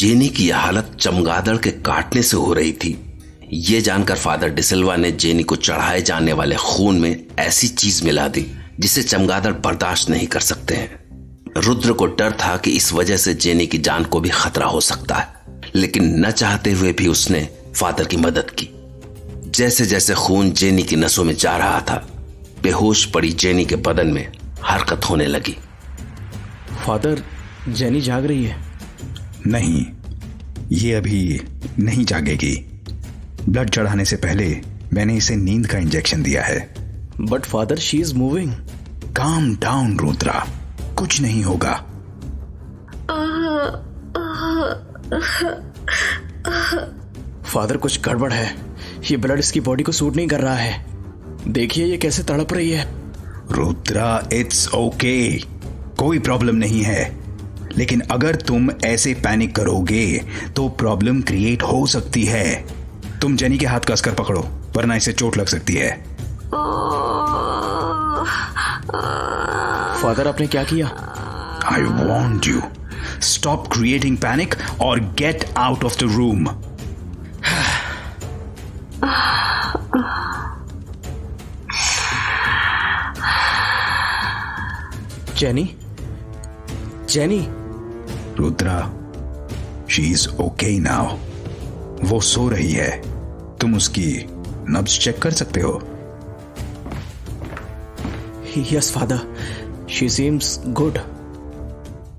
Jenny की यह हालत चमगादड़ के काटने से हो रही थी, ये जानकर फादर डिसिल्वा ने जेनी को चढ़ाए जाने वाले खून में ऐसी चीज मिला दी जिसे चमगादड़ बर्दाश्त नहीं कर सकते हैं। रुद्र को डर था कि इस वजह से जेनी की जान को भी खतरा हो सकता है, लेकिन न चाहते हुए भी उसने फादर की मदद की। जैसे जैसे खून जेनी की नसों में जा रहा था, बेहोश पड़ी जेनी के बदन में हरकत होने लगी। फादर, जेनी जाग रही है। नहीं, ये अभी नहीं जागेगी। ब्लड चढ़ाने से पहले मैंने इसे नींद का इंजेक्शन दिया है। But father, she is moving. Calm down Rudra, कुछ नहीं होगा। फादर, कुछ गड़बड़ है। ये ब्लड इसकी बॉडी को सूट नहीं कर रहा है। देखिए ये कैसे तड़प रही है। रुद्रा, इट्स ओके, कोई प्रॉब्लम नहीं है। लेकिन अगर तुम ऐसे पैनिक करोगे तो प्रॉब्लम क्रिएट हो सकती है। तुम जेनी के हाथ कसकर पकड़ो, वरना इसे चोट लग सकती है। फादर, आपने क्या किया? I want you, stop creating panic और get out of the room. Jenny, Jenny. Rudra, she is okay now. वो सो रही है, तुम उसकी नब्ज चेक कर सकते हो। Yes father, she seems good.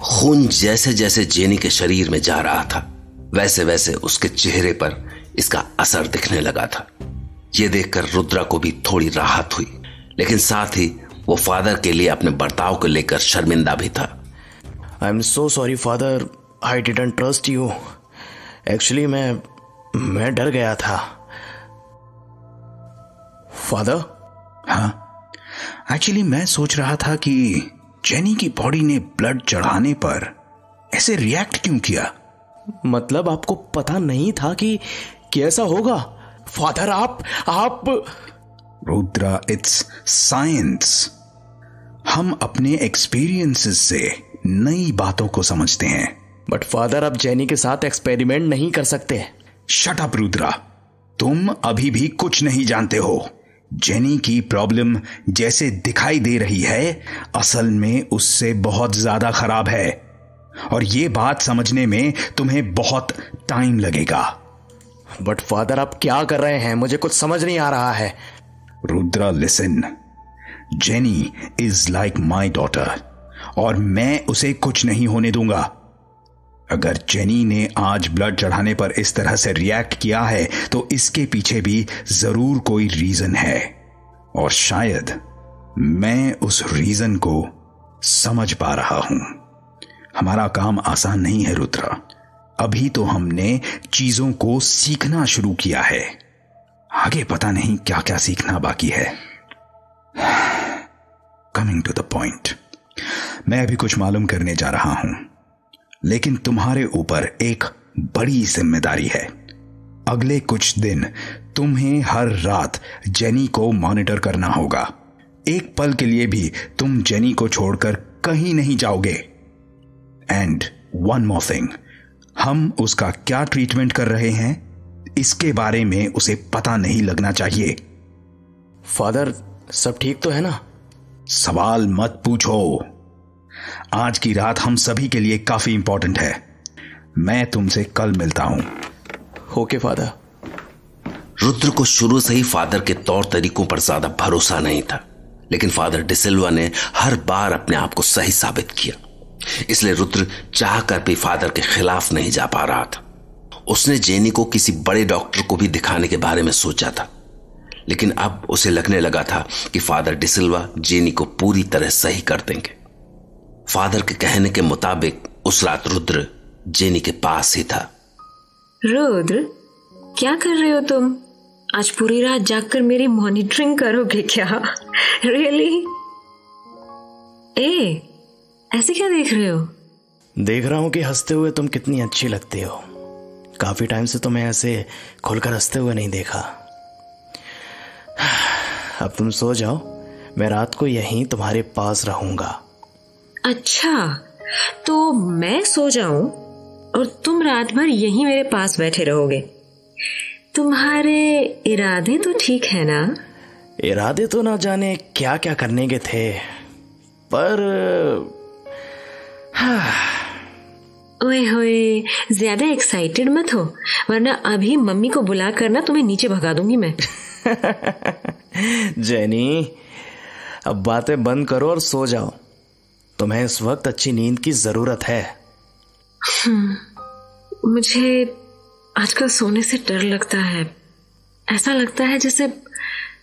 खून जैसे जैसे जेनी के शरीर में जा रहा था, वैसे वैसे उसके चेहरे पर इसका असर दिखने लगा था। यह देखकर रुद्रा को भी थोड़ी राहत हुई, लेकिन साथ ही वो फादर के लिए अपने बर्ताव को लेकर शर्मिंदा भी था। I am so sorry father, I didn't trust you. Actually मैं डर गया था। फादर? हाँ, एक्चुअली मैं सोच रहा था कि जेनी की बॉडी ने ब्लड चढ़ाने पर ऐसे रिएक्ट क्यों किया। मतलब आपको पता नहीं था कि कैसा होगा? फादर, आप रुद्रा, इट्स साइंस। हम अपने एक्सपीरियंसेस से नई बातों को समझते हैं। बट फादर, आप जेनी के साथ एक्सपेरिमेंट नहीं कर सकते। शट अप रुद्रा, तुम अभी भी कुछ नहीं जानते हो। जेनी की प्रॉब्लम जैसे दिखाई दे रही है, असल में उससे बहुत ज्यादा खराब है, और यह बात समझने में तुम्हें बहुत टाइम लगेगा। बट फादर, आप क्या कर रहे हैं? मुझे कुछ समझ नहीं आ रहा है। Rudra, listen, jenny is like my daughter, और मैं उसे कुछ नहीं होने दूंगा। अगर जेनी ने आज ब्लड चढ़ाने पर इस तरह से रिएक्ट किया है तो इसके पीछे भी जरूर कोई रीजन है, और शायद मैं उस रीजन को समझ पा रहा हूं। हमारा काम आसान नहीं है रुद्रा, अभी तो हमने चीजों को सीखना शुरू किया है, आगे पता नहीं क्या क्या सीखना बाकी है। कमिंग टू द पॉइंट, मैं अभी कुछ मालूम करने जा रहा हूं, लेकिन तुम्हारे ऊपर एक बड़ी जिम्मेदारी है। अगले कुछ दिन तुम्हें हर रात जेनी को मॉनिटर करना होगा। एक पल के लिए भी तुम जेनी को छोड़कर कहीं नहीं जाओगे। एंड वन मोर थिंग, हम उसका क्या ट्रीटमेंट कर रहे हैं इसके बारे में उसे पता नहीं लगना चाहिए। फादर, सब ठीक तो है ना? सवाल मत पूछो। आज की रात हम सभी के लिए काफी इंपॉर्टेंट है। मैं तुमसे कल मिलता हूं। Okay father. रुद्र को शुरू से ही फादर के तौर तरीकों पर ज्यादा भरोसा नहीं था, लेकिन फादर डिसिल्वा ने हर बार अपने आप को सही साबित किया। इसलिए रुद्र चाहकर भी फादर के खिलाफ नहीं जा पा रहा था। उसने जेनी को किसी बड़े डॉक्टर को भी दिखाने के बारे में सोचा था, लेकिन अब उसे लगने लगा था कि फादर डिसिल्वा जेनी को पूरी तरह सही कर देंगे। फादर के कहने के मुताबिक उस रात रुद्र जेनी के पास ही था। रुद्र, क्या कर रहे हो तुम? आज पूरी रात जागकर मेरी मॉनिटरिंग करोगे क्या? रियली? ऐसे क्या देख रहे हो? देख रहा हूं कि हंसते हुए तुम कितनी अच्छी लगती हो। काफी टाइम से तुम्हें ऐसे खुलकर हंसते हुए नहीं देखा। अब तुम सो जाओ, मैं रात को यहीं तुम्हारे पास रहूंगा। अच्छा, तो मैं सो जाऊं? और तुम रात भर यहीं मेरे पास बैठे रहोगे। तुम्हारे इरादे तो ठीक है ना? इरादे तो ना जाने क्या क्या करने के थे, पर ओए होए, ज्यादा एक्साइटेड मत हो, वरना अभी मम्मी को बुला कर ना तुम्हें नीचे भगा दूंगी मैं। जेनी, अब बातें बंद करो और सो जाओ। तुम्हें इस वक्त अच्छी नींद की जरूरत है। मुझे आजकल सोने से डर लगता है। ऐसा लगता है जैसे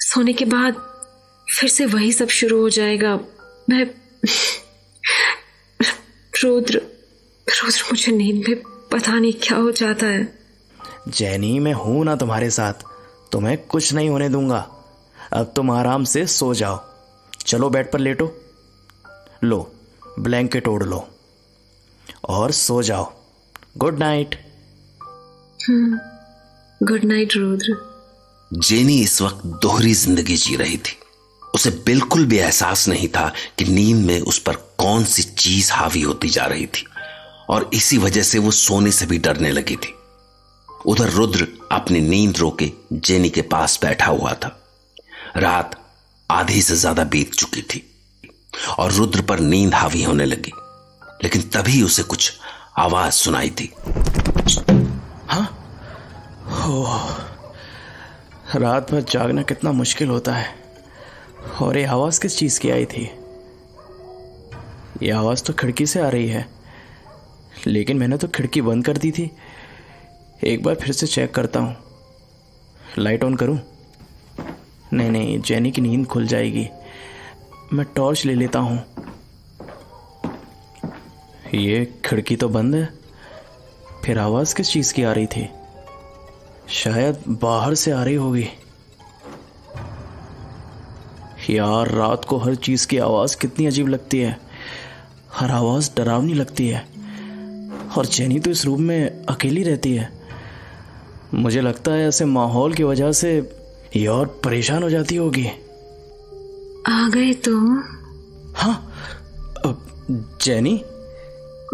सोने के बाद फिर से वही सब शुरू हो जाएगा। मैं रुद्र मुझे नींद में पता नहीं क्या हो जाता है। जेनी, मैं हूं ना तुम्हारे साथ, तुम्हें कुछ नहीं होने दूंगा। अब तुम आराम से सो जाओ। चलो बेड पर लेटो, लो ब्लैंकेट ओढ़ लो और सो जाओ। Good night. Good night Rudra. Jenny इस वक्त दोहरी जिंदगी जी रही थी। उसे बिल्कुल भी एहसास नहीं था कि नींद में उस पर कौन सी चीज हावी होती जा रही थी, और इसी वजह से वो सोने से भी डरने लगी थी। उधर रुद्र अपनी नींद रोके जेनी के पास बैठा हुआ था। रात आधी से ज्यादा बीत चुकी थी और रुद्र पर नींद हावी होने लगी, लेकिन तभी उसे कुछ आवाज सुनाई थी। हाँ, रात भर जागना कितना मुश्किल होता है। और ये आवाज किस चीज की आई थी? ये आवाज तो खिड़की से आ रही है, लेकिन मैंने तो खिड़की बंद कर दी थी। एक बार फिर से चेक करता हूँ। लाइट ऑन करूँ? नहीं, जेनी की नींद खुल जाएगी। मैं टॉर्च ले लेता हूँ। ये खिड़की तो बंद है, फिर आवाज किस चीज की आ रही थी? शायद बाहर से आ रही होगी। यार, रात को हर चीज की आवाज कितनी अजीब लगती है। हर आवाज डरावनी लगती है। और जेनी तो इस रूम में अकेली रहती है। मुझे लगता है ऐसे माहौल की वजह से ये और परेशान हो जाती होगी। आ गए तुम? हाँ, जेनी,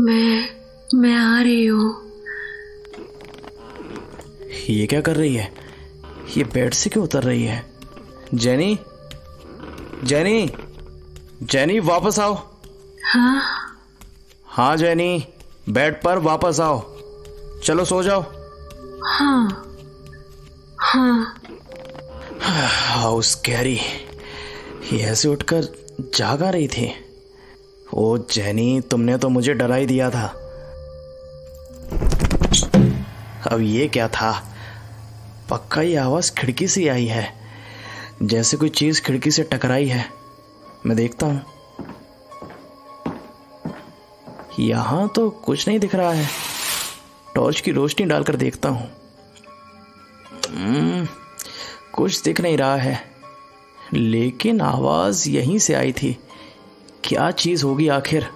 मैं आ रही हूँ। ये क्या कर रही है? ये बेड से क्यों उतर रही है? जेनी, वापस आओ। हाँ जेनी, बेड पर वापस आओ। चलो सो जाओ। हाँ। How scary. ये ऐसे उठकर जागा रही थी। ओ जेनी, तुमने तो मुझे डरा ही दिया था। अब ये क्या था? पक्का ये आवाज खिड़की से आई है, जैसे कोई चीज खिड़की से टकराई है। मैं देखता हूं। यहां तो कुछ नहीं दिख रहा है। टॉर्च की रोशनी डालकर देखता हूं। कुछ दिख नहीं रहा है, लेकिन आवाज यहीं से आई थी। क्या चीज होगी आखिर?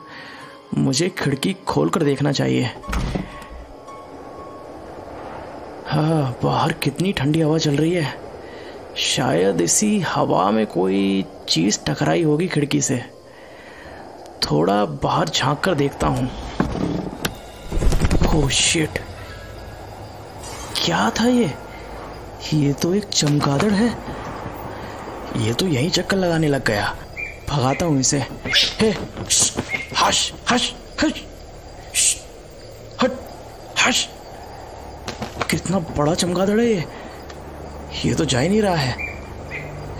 मुझे खिड़की खोलकर देखना चाहिए। हाँ, बाहर कितनी ठंडी हवा चल रही है। शायद इसी हवा में कोई चीज टकराई होगी खिड़की से। थोड़ा बाहर झांक कर देखता हूं। ओह शिट, क्या था ये? ये तो एक चमगादड़ है। ये तो यहीं चक्कर लगाने लग गया। भगाता हूं इसे। हे, हश हश हश, हट हश। कितना बड़ा चमगादड़ है ये तो जा ही नहीं रहा है।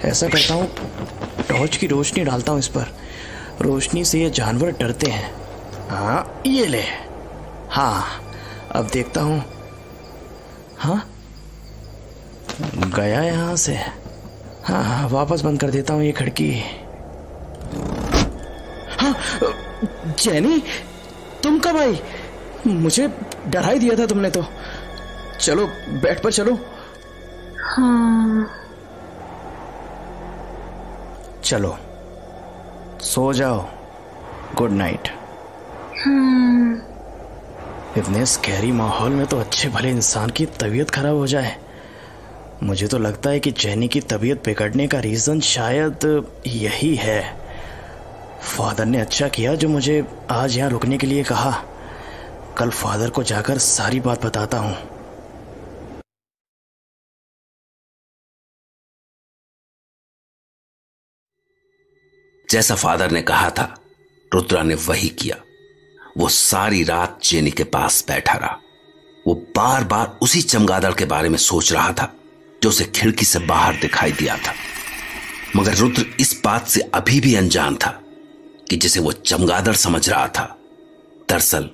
ऐसा करता हूँ, टॉर्च की रोशनी डालता हूँ इस पर। रोशनी से ये जानवर डरते हैं। हाँ, ये ले। हाँ, अब देखता हूँ। हाँ, गया यहाँ से। हाँ, वापस बंद कर देता हूँ ये खिड़की। हाँ, जेनी, तुम कब आई? मुझे डरा ही दिया था तुमने तो। चलो बेड पर चलो। हाँ। चलो सो जाओ। Good night. इतने स्कैरी माहौल में तो अच्छे भले इंसान की तबीयत खराब हो जाए। मुझे तो लगता है कि जेनी की तबीयत बिगड़ने का रीज़न शायद यही है। फादर ने अच्छा किया जो मुझे आज यहाँ रुकने के लिए कहा, कल फादर को जाकर सारी बात बताता हूँ। जैसा फादर ने कहा था रुद्रा ने वही किया। वो सारी रात जेनी के पास बैठा रहा। वो बार बार उसी चमगादड़ के बारे में सोच रहा था जो उसे खिड़की से बाहर दिखाई दिया था। मगर रुद्र इस बात से अभी भी अनजान था कि जिसे वो चमगादड़ समझ रहा था दरअसल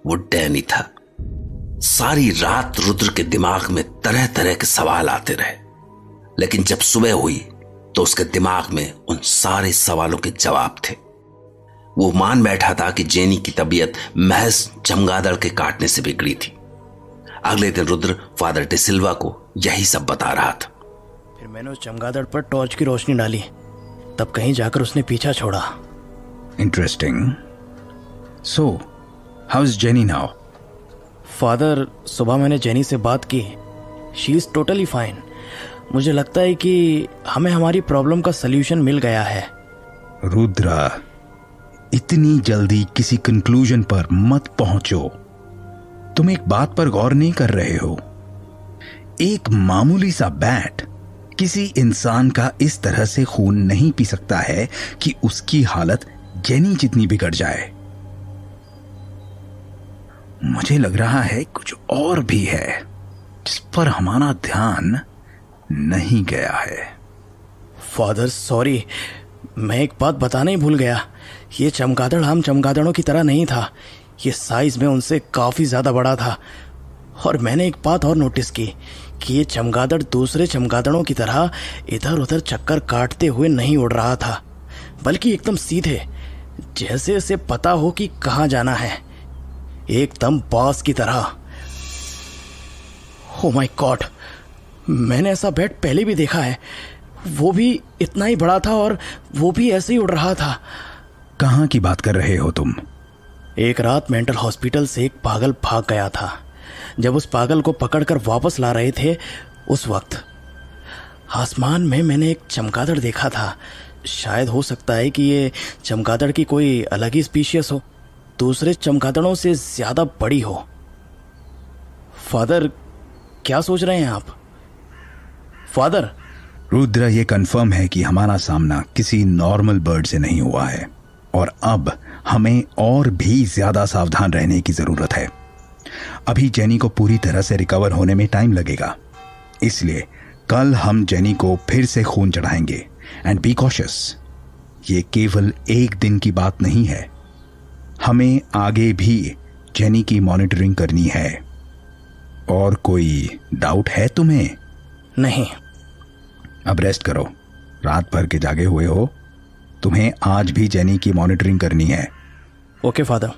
वो डैनी था। सारी रात रुद्र के दिमाग में तरह तरह के सवाल आते रहे, लेकिन जब सुबह हुई तो उसके दिमाग में उन सारे सवालों के जवाब थे। वो मान बैठा था कि जेनी की तबीयत महज चमगादड़ के काटने से बिगड़ी थी। अगले दिन रुद्र फादर डिसिल्वा को यही सब बता रहा था। फिर मैंने उस चमगादड़ पर टॉर्च की रोशनी डाली, तब कहीं जाकर उसने पीछा छोड़ा। Interesting. So how is jenny now? Father, सुबह मैंने जेनी से बात की। She is totally fine. मुझे लगता है कि हमें हमारी प्रॉब्लम का सल्यूशन मिल गया है। रुद्रा, इतनी जल्दी किसी कंक्लूजन पर मत पहुंचो। तुम एक बात पर गौर नहीं कर रहे हो। एक मामूली सा बैट किसी इंसान का इस तरह से खून नहीं पी सकता है कि उसकी हालत जेनी जितनी बिगड़ जाए। मुझे लग रहा है कुछ और भी है जिस पर हमारा ध्यान नहीं गया है। फादर सॉरी, मैं एक बात बताना ही भूल गया। ये चमगादड़ आम चमगादड़ों की तरह नहीं था। ये साइज में उनसे काफी ज्यादा बड़ा था। और मैंने एक बात और नोटिस की कि ये चमगादड़ दूसरे चमगादड़ों की तरह इधर उधर चक्कर काटते हुए नहीं उड़ रहा था, बल्कि एकदम सीधे, जैसे उसे पता हो कि कहाँ जाना है, एकदम बास की तरह। ओ माय गॉड, मैंने ऐसा बैट पहले भी देखा है। वो भी इतना ही बड़ा था और वो भी ऐसे ही उड़ रहा था। कहाँ की बात कर रहे हो तुम? एक रात मेंटल हॉस्पिटल से एक पागल भाग गया था। जब उस पागल को पकड़कर वापस ला रहे थे, उस वक्त आसमान में मैंने एक चमगादड़ देखा था। शायद हो सकता है कि ये चमगादड़ की कोई अलग ही स्पीशीज हो, दूसरे चमगादड़ों से ज्यादा बड़ी हो। फादर, क्या सोच रहे हैं आप? फादर। रुद्र, ये कंफर्म है कि हमारा सामना किसी नॉर्मल बर्ड से नहीं हुआ है और अब हमें और भी ज्यादा सावधान रहने की जरूरत है। अभी जेनी को पूरी तरह से रिकवर होने में टाइम लगेगा, इसलिए कल हम जेनी को फिर से खून चढ़ाएंगे। एंड बी कॉशियस, ये केवल एक दिन की बात नहीं है। हमें आगे भी जेनी की मॉनिटरिंग करनी है। और कोई डाउट है तुम्हें? नहीं। अब रेस्ट करो, रात भर के जागे हुए हो। तुम्हें आज भी जेनी की मॉनिटरिंग करनी है। Okay father.